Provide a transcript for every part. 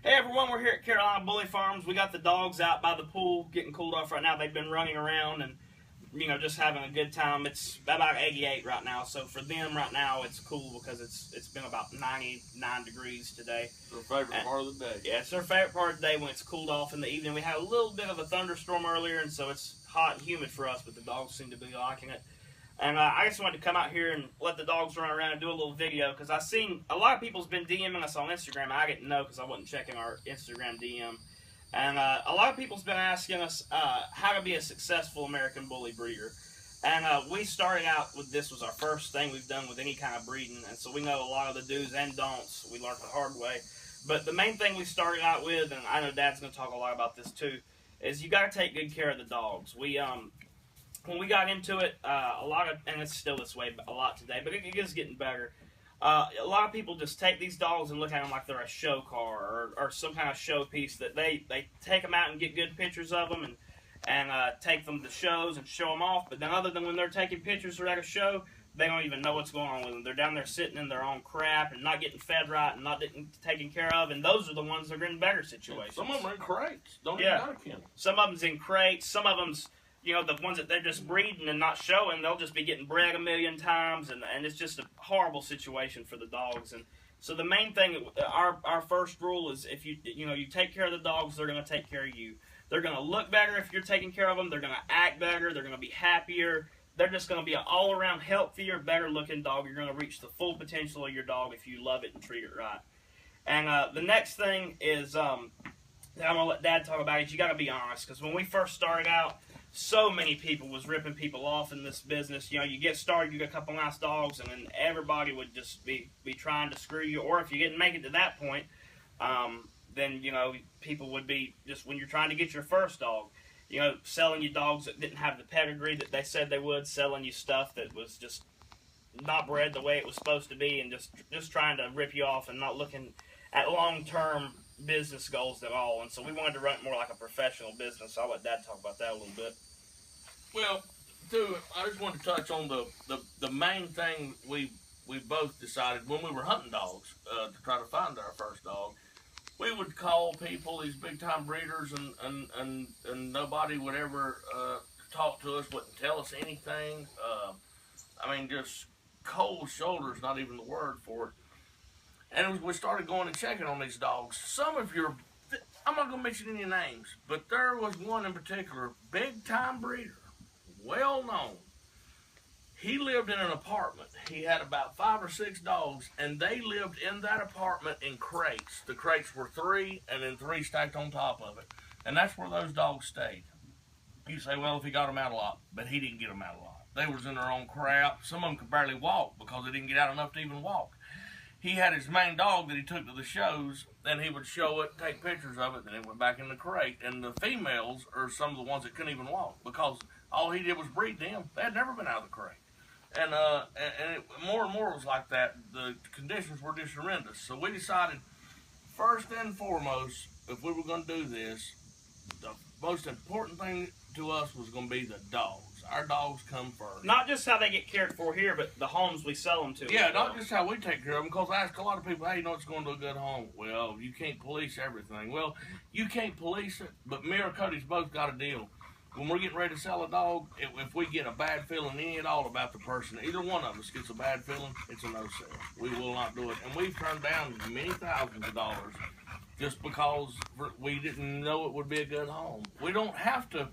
Hey everyone, we're here at Carolina Bully Farms. We got the dogs out by the pool getting cooled off right now. They've been running around and, you know, just having a good time. It's about 88 right now, so for them right now it's cool because it's been about 99 degrees today. Their favorite part of the day. Yeah, it's their favorite part of the day when it's cooled off in the evening. We had a little bit of a thunderstorm earlier, and so it's hot and humid for us, but the dogs seem to be liking it. And I just wanted to come out here and let the dogs run around and do a little video because I've seen a lot of people's been DMing us on Instagram. I didn't know because I wasn't checking our Instagram DM. And a lot of people's been asking us how to be a successful American Bully breeder. And we started out with this was our first thing we've done with any kind of breeding. And so we know a lot of the do's and don'ts. We learned the hard way. But the main thing we started out with, and I know Dad's going to talk a lot about this too, is you got to take good care of the dogs. When we got into it, and it's still this way a lot today, but it is getting better. A lot of people just take these dogs and look at them like they're a show car or some kind of showpiece that they take them out and get good pictures of them and take them to shows and show them off. But then other than when they're taking pictures or at a show, they don't even know what's going on with them. They're down there sitting in their own crap and not getting fed right and not getting taken care of. And those are the ones that are in better situations. Some of them are in crates. Don't even got a kennel. Some of them's in crates. Some of them's, you know, the ones that they're just breeding and not showing, they'll just be getting bred a million times, and it's just a horrible situation for the dogs. And so the main thing, our first rule is if you take care of the dogs, they're going to take care of you. They're going to look better if you're taking care of them. They're going to act better. They're going to be happier. They're just going to be an all-around healthier, better-looking dog. You're going to reach the full potential of your dog if you love it and treat it right. And the next thing is that I'm going to let Dad talk about is you got to be honest, because when we first started out, so many people was ripping people off in this business. You know, you get started, you get a couple nice dogs, and then everybody would just be trying to screw you. Or if you didn't make it to that point, then, you know, people would be just, when you're trying to get your first dog, you know, selling you dogs that didn't have the pedigree that they said they would, selling you stuff that was just not bred the way it was supposed to be, and just trying to rip you off and not looking at long-term business goals at all. And so we wanted to run it more like a professional business. So I'll let Dad talk about that a little bit. Well, too, I just wanted to touch on the main thing we both decided when we were hunting dogs to try to find our first dog. We would call people, these big-time breeders, and nobody would ever talk to us, wouldn't tell us anything. I mean, just cold shoulders, not even the word for it. And we started going and checking on these dogs. Some of your, I'm not going to mention any names, but there was one in particular, big-time breeder, well-known. He lived in an apartment. He had about 5 or 6 dogs, and they lived in that apartment in crates. The crates were 3, and then 3 stacked on top of it. And that's where those dogs stayed. You say, well, if he got them out a lot, but he didn't get them out a lot. They was in their own crap. Some of them could barely walk because they didn't get out enough to even walk. He had his main dog that he took to the shows, and he would show it, take pictures of it, then it went back in the crate. And the females are some of the ones that couldn't even walk because all he did was breed them. They had never been out of the crate. And more and more was like that. The conditions were just horrendous. So we decided, first and foremost, if we were going to do this, the most important thing to us was going to be the dogs. Our dogs come first. Not just how they get cared for here, but the homes we sell them to. Yeah, not just how we take care of them, because I ask a lot of people, hey, you know what's going to a good home? Well, you can't police everything. Well, you can't police it, but me or Cody's both got a deal. When we're getting ready to sell a dog, if we get a bad feeling any at all about the person, either one of us gets a bad feeling, it's a no-sell. We will not do it. And we've turned down many thousands of dollars just because we didn't know it would be a good home. We don't have to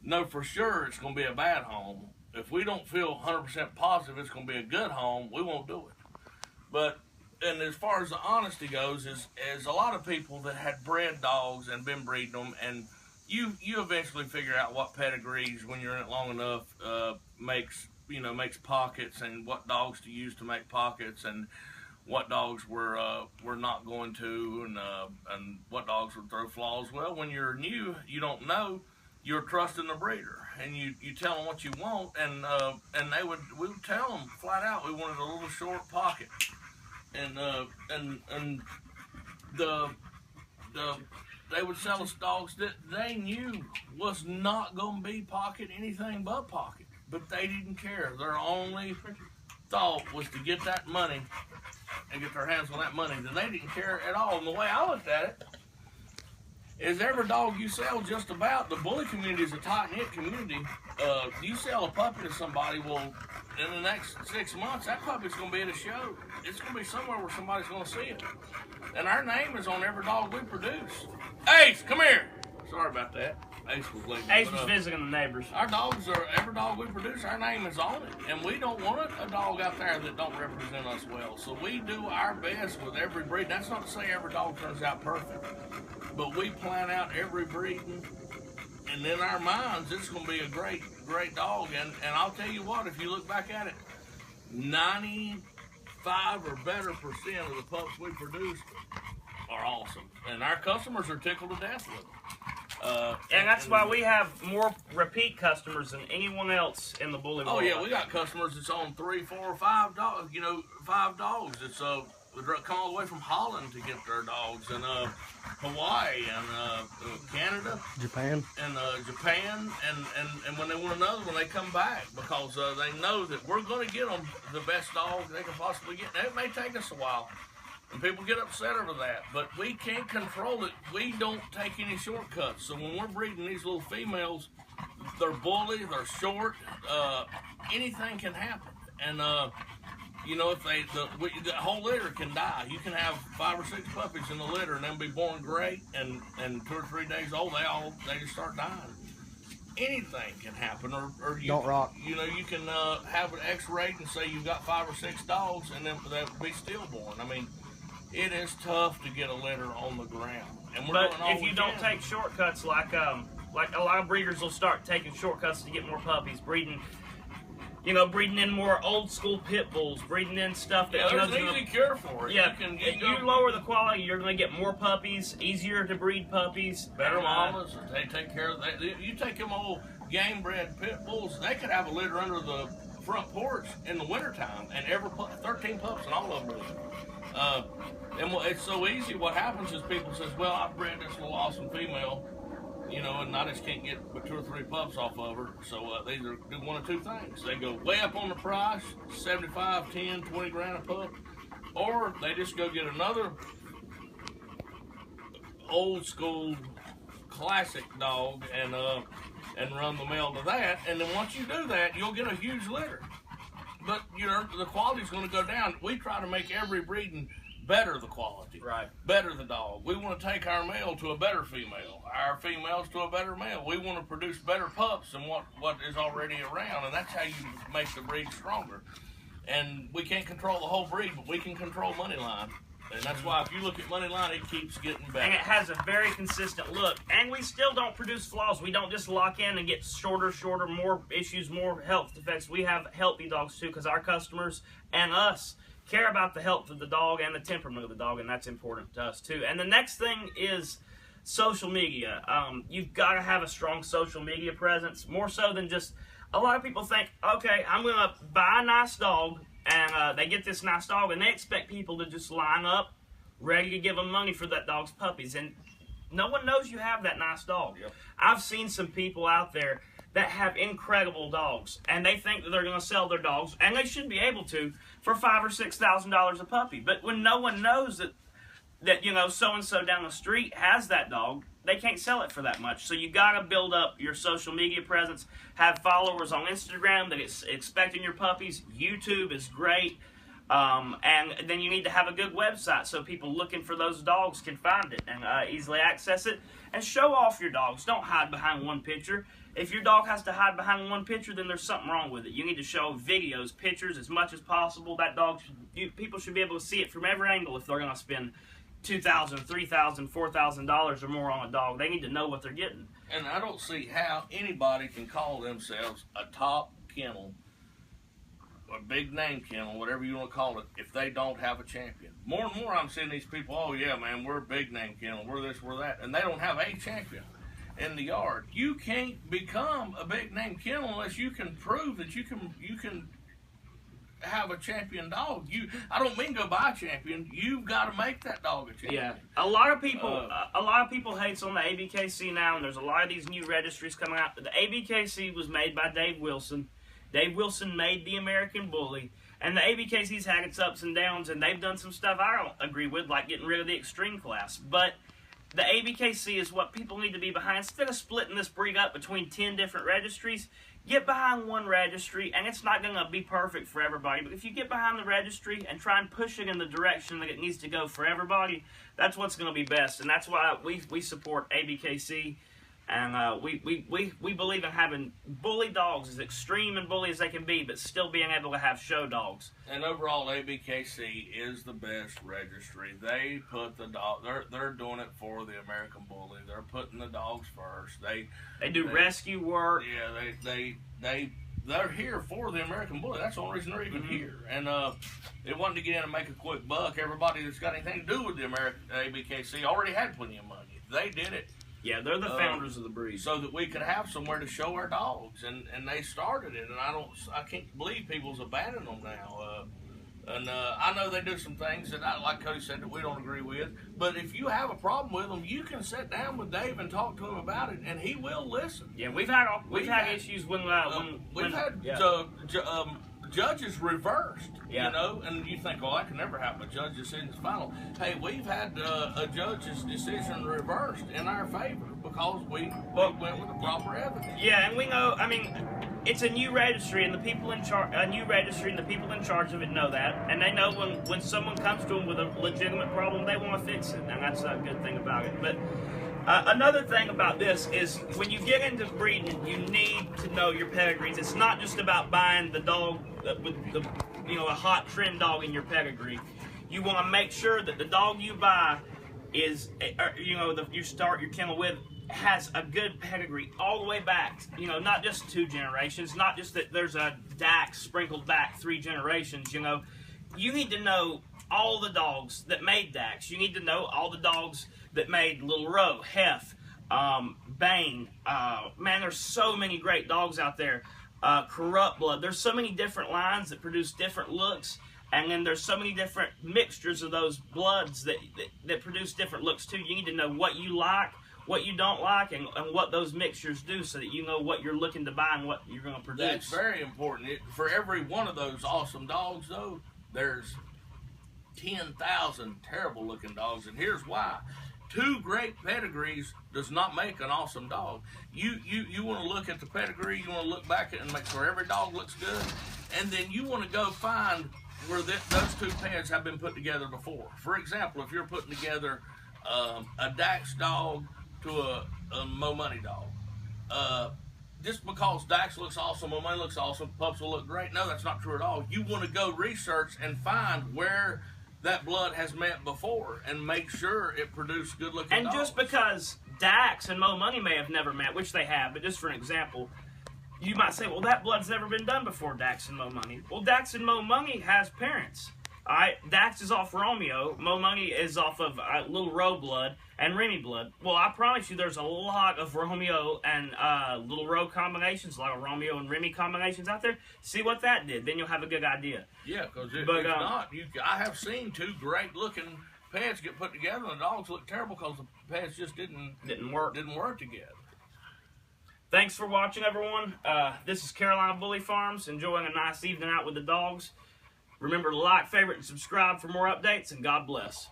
know for sure it's going to be a bad home. If we don't feel 100% positive it's going to be a good home, we won't do it. But, and as far as the honesty goes, is a lot of people that had bred dogs and been breeding them, and you eventually figure out what pedigrees, when you're in it long enough, makes pockets, and what dogs to use to make pockets, and what dogs were not going to, and what dogs would throw flaws. Well, when you're new, you don't know. You're trusting the breeder, and you tell them what you want, and we would tell them flat out we wanted a little short pocket, and they would sell us dogs that they knew was not going to be pocket anything but pocket, but they didn't care. Their only thought was to get that money and get their hands on that money. Then they didn't care at all. And the way I looked at it, is every dog you sell, just about, the bully community is a tight-knit community. You sell a puppy to somebody, well, in the next 6 months, that puppy's going to be at a show. It's going to be somewhere where somebody's going to see it. And our name is on every dog we produce. Ace, come here. Sorry about that. Ace was leaving. Ace was visiting the neighbors. Our dogs are, every dog we produce, our name is on it. And we don't want a dog out there that don't represent us well. So we do our best with every breed. That's not to say every dog turns out perfect. But we plan out every breeding. And in our minds, it's going to be a great, great dog. And I'll tell you what, if you look back at it, 95 or better % of the pups we produce are awesome. And our customers are tickled to death with them. And that's why we have more repeat customers than anyone else in the bully world. Oh yeah, we got customers that's on 3, 4, 5 dogs. 5 dogs. It's come all the way from Holland to get their dogs, and Hawaii, and Canada, Japan, and when they want another one, they come back because they know that we're going to get them the best dog they can possibly get. Now, it may take us a while. And people get upset over that, but we can't control it. We don't take any shortcuts. So when we're breeding these little females, they're bully, they're short, anything can happen. And if the whole litter can die. You can have 5 or 6 puppies in the litter and then be born great, and 2 or 3 days old, they just start dying. Anything can happen, or you don't rock. You can have an X-ray and say you've got 5 or 6 dogs, and then they'll be stillborn. I mean, it is tough to get a litter on the ground, and but if you don't take shortcuts, like a lot of breeders will start taking shortcuts to get more puppies, breeding in more old school pit bulls, breeding in stuff that there's an easy cure for it. Yeah, if you lower the quality, you're going to get more puppies, easier to breed puppies, better mamas. They take care of that. You take them old game bred pit bulls, they could have a litter under the front porch in the wintertime, and 13 pups and all of them. And it's so easy. What happens is people says, well, I bred this little awesome female, and I just can't get but 2 or 3 pups off of her. So they either do one of 2 things. They go way up on the price, 75, 10, 20 grand a pup, or they just go get another old school classic dog and run the male to that. And then once you do that, you'll get a huge litter. But the quality's going to go down. We try to make every breeding better the quality, right? Better the dog. We want to take our male to a better female, our females to a better male. We want to produce better pups than what is already around, and that's how you make the breed stronger. And we can't control the whole breed, but we can control Moneyline. And that's why if you look at Moneyline, it keeps getting better. And it has a very consistent look. And we still don't produce flaws. We don't just lock in and get shorter, more issues, more health defects. We have healthy dogs too, because our customers and us care about the health of the dog and the temperament of the dog, and that's important to us too. And the next thing is social media. You've got to have a strong social media presence, more so than just, a lot of people think, okay, I'm going to buy a nice dog, and they get this nice dog, and they expect people to just line up, ready to give them money for that dog's puppies. And no one knows you have that nice dog. Yep. I've seen some people out there that have incredible dogs, and they think that they're going to sell their dogs, and they should be able to, for $5,000 or $6,000 a puppy. But when no one knows that so-and-so down the street has that dog, they can't sell it for that much. So you got to build up your social media presence, have followers on Instagram that is expecting your puppies. YouTube is great. And then you need to have a good website so people looking for those dogs can find it and easily access it. And show off your dogs. Don't hide behind one picture. If your dog has to hide behind one picture, then there's something wrong with it. You need to show videos, pictures as much as possible. That dog, people should be able to see it from every angle if they're going to spend $2,000, $3,000, $4,000 or more on a dog. They need to know what they're getting. And I don't see how anybody can call themselves a top kennel, a big name kennel, whatever you want to call it, if they don't have a champion. More and more I'm seeing these people, oh yeah, man, we're a big name kennel, we're this, we're that, and they don't have a champion in the yard. You can't become a big name kennel unless you can prove that you can have a champion dog. I don't mean go buy a champion. You've got to make that dog a champion. Yeah, a lot of people hates on the ABKC now, and there's a lot of these new registries coming out. The ABKC was made by Dave Wilson. Dave Wilson made the American Bully, and the ABKC's had its ups and downs, and they've done some stuff I don't agree with, like getting rid of the extreme class. But the ABKC is what people need to be behind. Instead of splitting this breed up between 10 different registries, get behind one registry, and it's not going to be perfect for everybody. But if you get behind the registry and try and push it in the direction that it needs to go for everybody, that's what's going to be best. And that's why we support ABKC. And we believe in having bully dogs, as extreme and bully as they can be, but still being able to have show dogs. And overall, ABKC is the best registry. They put the dog. They're doing it for the American Bully. They're putting the dogs first. They do rescue work. Yeah, they're here for the American Bully. That's the only reason they're even here. And they wanted to get in and make a quick buck. Everybody that's got anything to do with the American ABKC already had plenty of money. They did it. Yeah, they're the founders of the breed. So that we could have somewhere to show our dogs, and they started it, and I can't believe people's abandoning them now. I know they do some things that, like Cody said, that we don't agree with. But if you have a problem with them, you can sit down with Dave and talk to him about it, and he will listen. Yeah, we've had issues when judges reversed, yeah. You know, and you think, well, that can never happen. A judge decision's final. Hey, we've had a judge's decision reversed in our favor because we went with the proper evidence. Yeah, and we know. I mean, it's a new registry, and the people in charge, of it know that, and they know when someone comes to them with a legitimate problem, they want to fix it, and that's a good thing about it. But another thing about this is when you get into breeding, you need to know your pedigrees. It's not just about buying the dog with a hot trend dog in your pedigree. You want to make sure that the dog you buy is, you start your kennel with, has a good pedigree all the way back. Not just 2 generations, not just that there's a Dax sprinkled back 3 generations. You need to know all the dogs that made Dax. You need to know all the dogs that made Little Row, Hef, Bane. Man, there's so many great dogs out there. Corrupt Blood. There's so many different lines that produce different looks, and then there's so many different mixtures of those bloods that produce different looks too. You need to know what you like, what you don't like, and what those mixtures do, so that you know what you're looking to buy and what you're going to produce. That's very important. For every one of those awesome dogs, though, there's 10,000 terrible looking dogs, and here's why. 2 great pedigrees does not make an awesome dog. You want to look at the pedigree, you want to look back at it and make sure every dog looks good, and then you want to go find where those 2 pairs have been put together before. For example, if you're putting together a Dax dog to a Mo Money dog, just because Dax looks awesome, Mo Money looks awesome, pups will look great. No, that's not true at all. You want to go research and find where that blood has met before and make sure it produced good-looking dogs. And just because Dax and Mo Money may have never met, which they have, but just for an example, you might say, well, that blood's never been done before, Dax and Mo Money. Well, Dax and Mo Money has parents. All right, Dax is off Romeo. Mo Money is off of Little Row blood and Remy blood. Well, I promise you there's a lot of Romeo and Little Row combinations, a lot of Romeo and Remy combinations out there. See what that did. Then you'll have a good idea. Yeah, because if not, I have seen 2 great-looking pets get put together, and the dogs look terrible because the pets just didn't work together. Thanks for watching, everyone. This is Carolina Bully Farms, enjoying a nice evening out with the dogs. Remember to like, favorite, and subscribe for more updates, and God bless.